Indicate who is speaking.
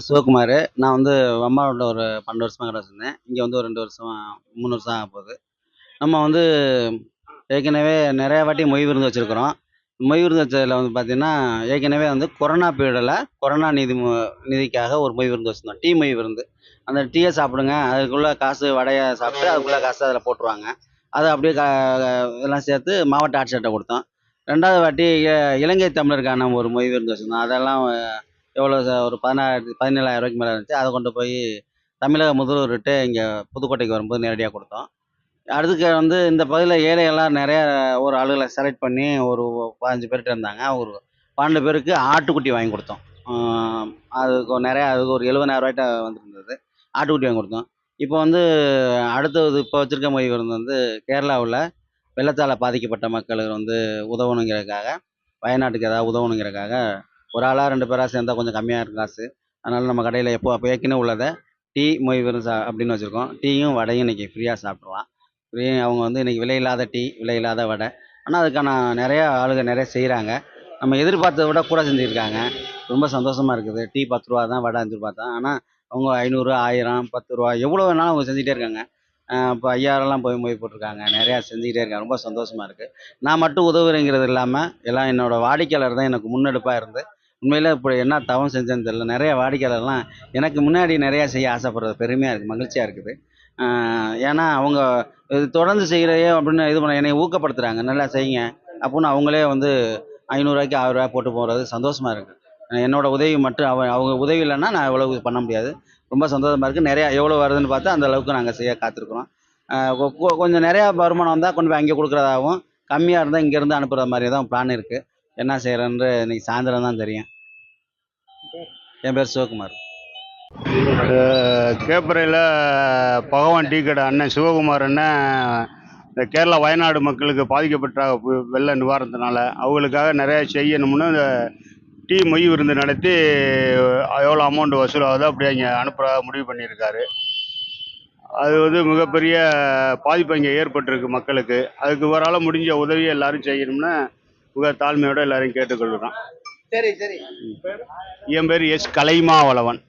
Speaker 1: சிவகுமார். நான் வந்து அம்மாவோட ஒரு 12 வருஷமா கடை வச்சிருந்தேன். இங்க வந்து ஒரு 2 வருஷமா 3 வருஷம் ஆகப்போகுது. நம்ம வந்து ஏற்கனவே நெறைய வாட்டி மொய் விருந்து வச்சிருக்கிறோம். மொய் விருந்து வச்சதுல வந்து பார்த்தீங்கன்னா, ஏற்கனவே வந்து கொரோனா பீரியடுல கொரோனா நிதிக்காக ஒரு மொய் விருந்து வச்சிருந்தோம். டீ மொய் விருந்து. அந்த டீய சாப்பிடுங்க. அதுக்குள்ள காசு வடைய சாப்பிட்டு அதுக்குள்ள காசு அதில போட்டுருவாங்க. அத அப்படியே எல்லாம் சேர்த்து மாவட்ட ஆட்சியர்ட்ட குடுத்தோம். 2வது வாட்டி இலங்கை தமிழருக்கான ஒரு மொய் விருந்து வச்சிருந்தோம். அதெல்லாம் எவ்வளோ ஒரு 17,000 மேல இருந்துச்சு. அத கொண்டு போய் தமிழக முதல்வர்கிட்ட இங்க புதுக்கோட்டைக்கு வரும்போது நேரடியா குடுத்தோம். அடுத்து வந்து இந்த பகுதியில ஏழைகள்லாம் நெறைய ஒரு ஆளுகள செலக்ட் பண்ணி ஒரு 15 பேர்ட்ட இருந்தாங்க. ஒரு 12 பேருக்கு ஆட்டுக்குட்டி வாங்கி குடுத்தோம். ஆ அதுக்கு ஒரு ரூ. 70,000 வந்திருந்தது. ஆட்டுக்குட்டி வாங்கி குடுத்தோம். இப்போ வந்து அடுத்தது இப்போ வச்சிருக்க மொய் விருந்து வந்து கேரளாவுல வெள்ளத்தால பாதிக்கப்பட்ட மக்களுக்கு வந்து உதவணுங்கிறதுக்காக, வயநாட்டுக்கு ஏதாவது உதவணுங்கிறதுக்காக, ஒரு ஆளா 2 பேரா சேர்ந்தா கொஞ்சம் கம்மியா இருக்கும் காசு. அதனால நம்ம கடையில அப்ப ஏற்கனவே உள்ளத டீ, மொய் விருந்து அப்படின்னு வச்சிருக்கோம். டீயும், வடையும் இன்னைக்கு ஃப்ரீயா சாப்பிடலாம். அவங்க வந்து இன்னைக்கு விலை இல்லாத டீ, விலை இல்லாத வடை. ஆனா அதுக்கான நெறைய ஆளுக நெறைய செய்றாங்க. நம்ம எதிர்பார்த்தத விட கூட செஞ்சிருக்காங்க. ரொம்ப சந்தோஷமா இருக்குது. டீ ரூ. 10 தான், வடை ரூ. 5 தான். ஆனா அவங்க 500, 1000, ரூ. 10 எவ்வளோ வேணாலும் அவங்க செஞ்சுட்டே இருக்காங்க. இப்போ 5000லாம் போய் மொய் போட்டிருக்காங்க. நெறையா செஞ்சுக்கிட்டே இருக்காங்க. ரொம்ப சந்தோஷமா இருக்கு. நான் மட்டும் உதவுறேங்கிறது இல்லாம, எல்லாம் என்னோட வாடிக்கையாளர் தான் எனக்கு முன்னெடுப்பா இருந்து, உண்மையிலே இப்படி என்ன தவம் செஞ்சேன்னு தெரியல. நெறைய வாடிக்கையாளர்லாம் எனக்கு முன்னாடி நெறையா செய்ய ஆசைப்படுறது பெருமையா இருக்கு. மகிழ்ச்சியா இருக்குது. ஏன்னா அவங்க இது தொடர்ந்து செய்யலையே அப்படின்னு இது பண்ண என்னைய ஊக்கப்படுத்துறாங்க. நல்லா செய்யுங்க அப்படின்னு அவங்களே வந்து ரூ. 500, ரூ. 1000 போட்டு போறது சந்தோஷமா இருக்கு. என்னோட உதவி மட்டும் அவங்க உதவி இல்லைன்னா நான் இவ்வளவு பண்ண முடியாது. ரொம்ப சந்தோஷமா இருக்கு. நெறையா எவ்வளோ வருதுன்னு பார்த்தா அந்த அளவுக்கு நாங்க செய்ய காத்திருக்கிறோம். கொஞ்சம் நெறையா வருமானம் வந்தா கொண்டு போய் அங்கே குடுக்குறதாவும், கம்மியா இருந்தா இங்கேருந்து அனுப்புற மாரி தான் பிளான் இருக்கு. என்ன செய்றேன்னு இன்னைக்கு சாயந்தரம் தான் தெரியும். என் பேர் சிவகுமார்.
Speaker 2: கேப்பறையில் பகவான் டீ கடை அண்ணன் சிவகுமார் அண்ணன் இந்த கேரளா வயநாடு மக்களுக்கு பாதிக்கப்பட்ட வெள்ள நிவாரணத்தினால அவங்களுக்காக நிறையா செய்யணும்னு இந்த டீ மொய் விருந்து நடத்தி எவ்வளோ அமௌண்ட் வசூலாகுதோ அப்படி அங்கே அனுப்புகிற முடிவு பண்ணியிருக்காரு. அது வந்து மிகப்பெரிய பாதிப்பு இங்கே ஏற்பட்டிருக்கு மக்களுக்கு. அதுக்கு இவரால் முடிஞ்ச உதவியை எல்லாரும் செய்யணும்னு மிக தாழ்மையோடு எல்லாரையும் கேட்டுக்கொள்கிறோம்.
Speaker 1: சரி சரி.
Speaker 2: என் பேர் எஸ் கலைமாவளவன்.